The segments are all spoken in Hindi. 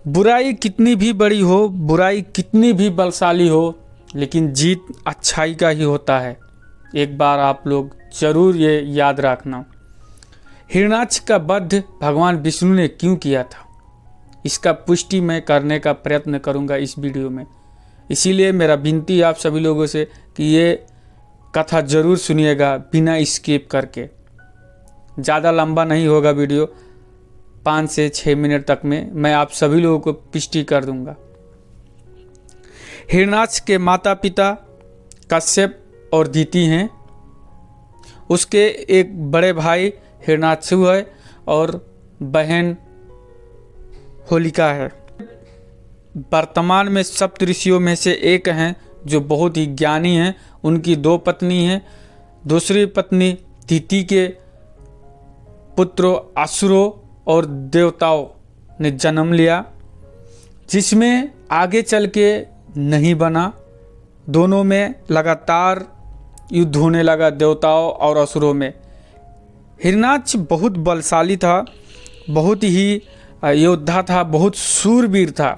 बुराई कितनी भी बड़ी हो, बुराई कितनी भी बलशाली हो, लेकिन जीत अच्छाई का ही होता है। एक बार आप लोग जरूर ये याद रखना। हिरण्याक्ष का वध भगवान विष्णु ने क्यों किया था, इसका पुष्टि मैं करने का प्रयत्न करूंगा इस वीडियो में। इसीलिए मेरा विनती आप सभी लोगों से कि ये कथा ज़रूर सुनिएगा बिना स्किप करके। ज़्यादा लंबा नहीं होगा वीडियो, 5 से 6 मिनट तक में मैं आप सभी लोगों को पुष्टि कर दूंगा। हिरण्याक्ष के माता पिता कश्यप और दिति हैं। उसके एक बड़े भाई हिरण्याक्षु है और बहन होलिका है। वर्तमान में सप्त ऋषियों में से एक हैं जो बहुत ही ज्ञानी हैं। उनकी 2 पत्नी हैं। दूसरी पत्नी दिति के पुत्रों असुरों और देवताओं ने जन्म लिया, जिसमें आगे चल के नहीं बना। दोनों में लगातार युद्ध होने लगा, देवताओं और असुरों में। हिरण्याक्ष बहुत बलशाली था, बहुत ही योद्धा था, बहुत शूरवीर था।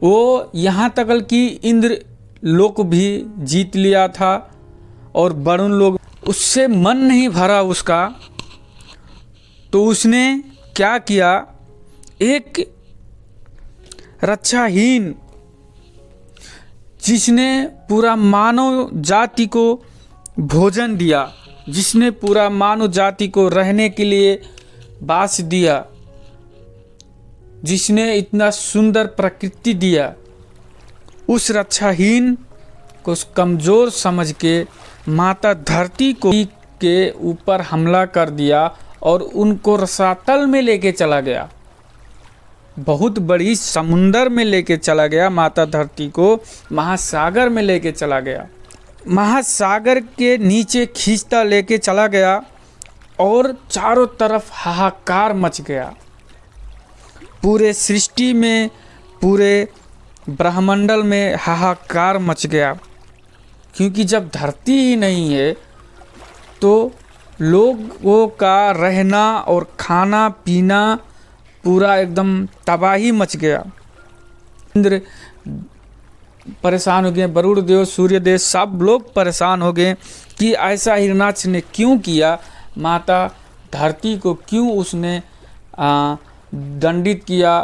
वो यहाँ तक कि इंद्र लोक भी जीत लिया था और वरुण लोग। उससे मन नहीं भरा उसका, तो उसने क्या किया, एक रक्षाहीन जिसने पूरा मानव जाति को भोजन दिया, जिसने पूरा मानव जाति को रहने के लिए बास दिया, जिसने इतना सुंदर प्रकृति दिया, उस रक्षाहीन को कमज़ोर समझ के माता धरती को के ऊपर हमला कर दिया और उनको रसातल में लेके चला गया। बहुत बड़ी समुंदर में लेके चला गया, माता धरती को महासागर में लेके चला गया। महासागर के नीचे खींचता लेके चला गया और चारों तरफ हाहाकार मच गया। पूरे सृष्टि में, पूरे ब्रह्मंडल में हाहाकार मच गया, क्योंकि जब धरती ही नहीं है तो लोगों का रहना और खाना पीना पूरा एकदम तबाही मच गया। इंद्र परेशान हो गए, वरुण देव, सूर्य देव, सब लोग परेशान हो गए कि ऐसा हिरण्याक्ष ने क्यों किया, माता धरती को क्यों उसने दंडित किया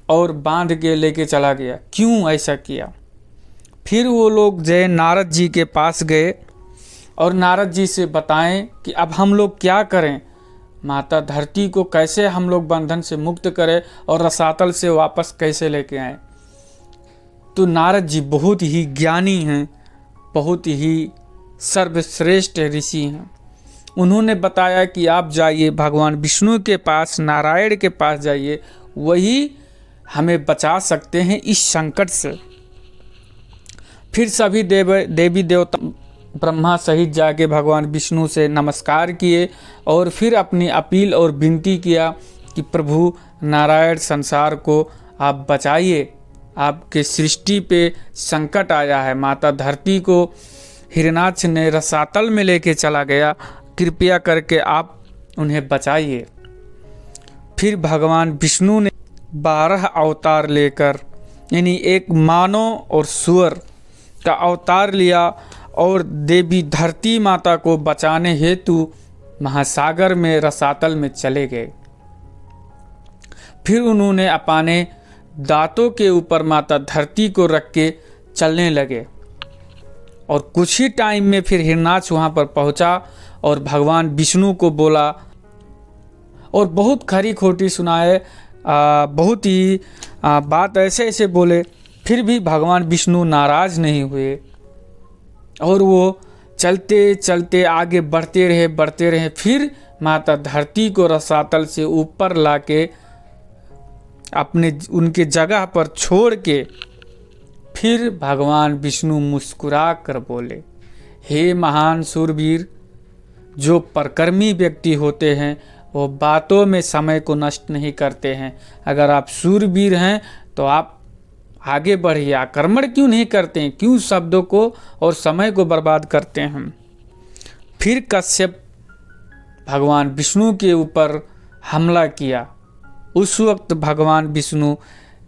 और बांध के लेके चला गया, क्यों ऐसा किया। फिर वो लोग जय नारद जी के पास गए और नारद जी से बताएं कि अब हम लोग क्या करें, माता धरती को कैसे हम लोग बंधन से मुक्त करें और रसातल से वापस कैसे लेके आएं। तो नारद जी बहुत ही ज्ञानी हैं, बहुत ही सर्वश्रेष्ठ ऋषि हैं। उन्होंने बताया कि आप जाइए भगवान विष्णु के पास, नारायण के पास जाइए, वही हमें बचा सकते हैं इस संकट से। फिर सभी देवी देवता ब्रह्मा सहित जाके भगवान विष्णु से नमस्कार किए और फिर अपनी अपील और विनती किया कि प्रभु नारायण, संसार को आप बचाइए, आपके सृष्टि पे संकट आया है, माता धरती को हिरण्याक्ष ने रसातल में लेके चला गया, कृपया करके आप उन्हें बचाइए। फिर भगवान विष्णु ने 12 अवतार लेकर, यानी एक मानव और सुअर का अवतार लिया और देवी धरती माता को बचाने हेतु महासागर में, रसातल में चले गए। फिर उन्होंने अपने दांतों के ऊपर माता धरती को रख के चलने लगे और कुछ ही टाइम में फिर हिरण्याक्ष वहाँ पर पहुँचा और भगवान विष्णु को बोला और बहुत खरी खोटी सुनाए, बहुत ही बात ऐसे ऐसे बोले। फिर भी भगवान विष्णु नाराज नहीं हुए और वो चलते चलते आगे बढ़ते रहे। फिर माता धरती को रसातल से ऊपर लाके अपने उनके जगह पर छोड़ के फिर भगवान विष्णु मुस्कुरा कर बोले, हे महान शूरवीर, जो परकर्मी व्यक्ति होते हैं वो बातों में समय को नष्ट नहीं करते हैं। अगर आप शूरवीर हैं तो आप आगे बढ़िए, आक्रमण क्यों नहीं करते हैं, क्यों शब्दों को और समय को बर्बाद करते हैं। फिर कश्यप भगवान विष्णु के ऊपर हमला किया। उस वक्त भगवान विष्णु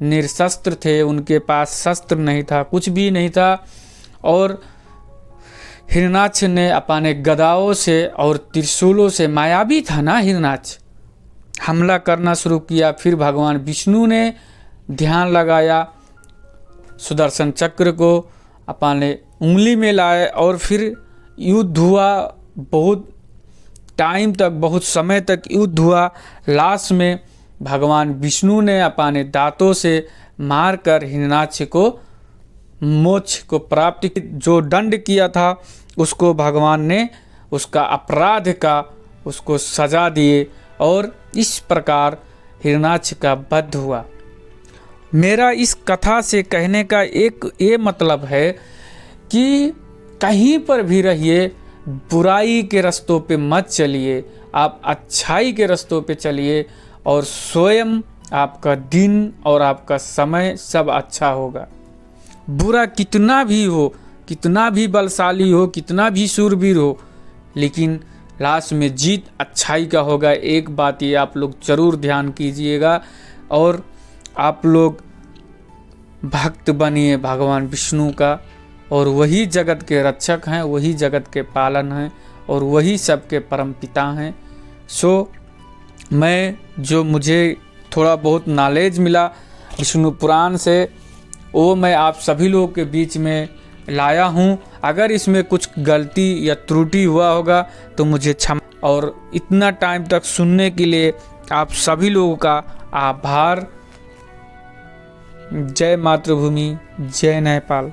निरशस्त्र थे, उनके पास शस्त्र नहीं था, कुछ भी नहीं था। और हिरणाक्ष ने अपने गदाओं से और त्रिशूलों से, मायावी था ना हिरणाक्ष, हमला करना शुरू किया। फिर भगवान विष्णु ने ध्यान लगाया, सुदर्शन चक्र को अपने उंगली में लाए और फिर युद्ध हुआ। बहुत टाइम तक, बहुत समय तक युद्ध हुआ। लास्ट में भगवान विष्णु ने अपने दांतों से मारकर हिरणाक्ष को मोक्ष को प्राप्त, जो दंड किया था उसको भगवान ने, उसका अपराध का उसको सजा दिए और इस प्रकार हिरणाक्ष का वध हुआ। मेरा इस कथा से कहने का एक ये मतलब है कि कहीं पर भी रहिए, बुराई के रास्तों पे मत चलिए, आप अच्छाई के रास्तों पे चलिए और स्वयं आपका दिन और आपका समय सब अच्छा होगा। बुरा कितना भी हो, कितना भी बलशाली हो, कितना भी शूरवीर हो, लेकिन लास्ट में जीत अच्छाई का होगा। एक बात ये आप लोग जरूर ध्यान कीजिएगा और आप लोग भक्त बनिए भगवान विष्णु का, और वही जगत के रक्षक हैं, वही जगत के पालन हैं और वही सबके परम पिता हैं। सो मैं, जो मुझे थोड़ा बहुत नॉलेज मिला विष्णु पुराण से, वो मैं आप सभी लोगों के बीच में लाया हूँ। अगर इसमें कुछ गलती या त्रुटि हुआ होगा तो मुझे क्षमा। और इतना टाइम तक सुनने के लिए आप सभी लोगों का आभार। जय मातृभूमि, जय नेपाल।